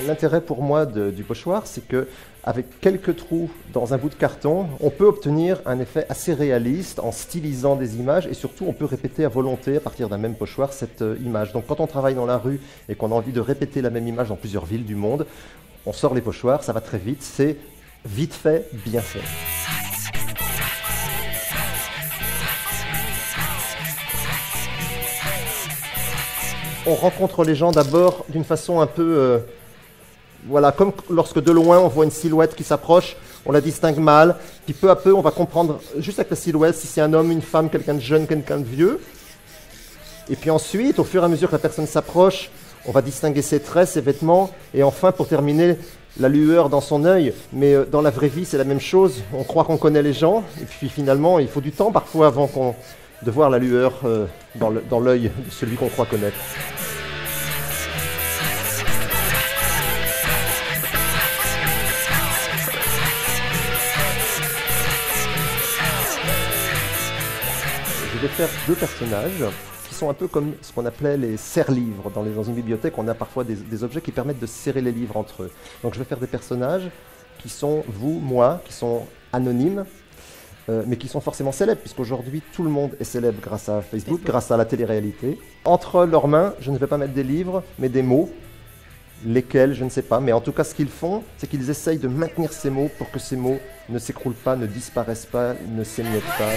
L'intérêt pour moi du pochoir, c'est que avec quelques trous dans un bout de carton, on peut obtenir un effet assez réaliste en stylisant des images et surtout on peut répéter à volonté à partir d'un même pochoir cette image. Donc quand on travaille dans la rue et qu'on a envie de répéter la même image dans plusieurs villes du monde, on sort les pochoirs, ça va très vite, c'est vite fait, bien fait. On rencontre les gens d'abord d'une façon un peu... voilà, comme lorsque de loin on voit une silhouette qui s'approche, on la distingue mal, puis peu à peu on va comprendre juste avec la silhouette si c'est un homme, une femme, quelqu'un de jeune, quelqu'un de vieux. Et puis ensuite, au fur et à mesure que la personne s'approche, on va distinguer ses traits, ses vêtements, et enfin pour terminer, la lueur dans son œil. Mais dans la vraie vie c'est la même chose, on croit qu'on connaît les gens, et puis finalement il faut du temps parfois avant de voir la lueur dans l'œil de celui qu'on croit connaître. Je vais faire deux personnages qui sont un peu comme ce qu'on appelait les serre-livres. Dans une bibliothèque, on a parfois des objets qui permettent de serrer les livres entre eux. Donc je vais faire des personnages qui sont vous, moi, qui sont anonymes, mais qui sont forcément célèbres, puisqu'aujourd'hui tout le monde est célèbre grâce à Facebook, grâce à la télé-réalité. Entre leurs mains, je ne vais pas mettre des livres, mais des mots. Lesquels, je ne sais pas, mais en tout cas ce qu'ils font, c'est qu'ils essayent de maintenir ces mots pour que ces mots ne s'écroulent pas, ne disparaissent pas, ne s'émiettent pas.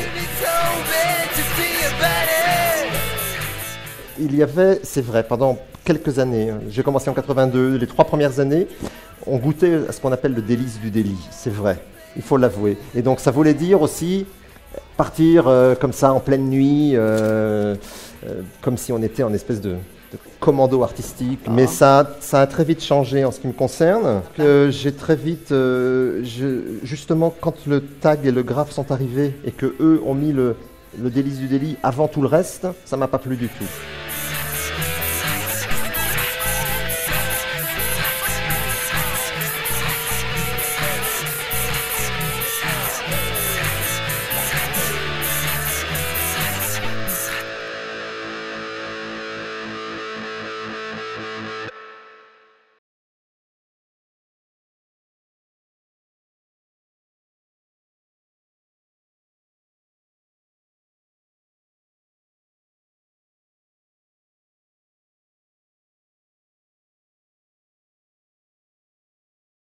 Il y avait, c'est vrai, pendant quelques années, j'ai commencé en 82, les 3 premières années, on goûtait à ce qu'on appelle le délice du délit, c'est vrai, il faut l'avouer. Et donc ça voulait dire aussi partir comme ça en pleine nuit, comme si on était en espèce de commando artistique, mais ça a très vite changé en ce qui me concerne. J'ai très vite, justement, quand le tag et le graphe sont arrivés et que eux ont mis le délice du délit avant tout le reste, ça m'a pas plu du tout.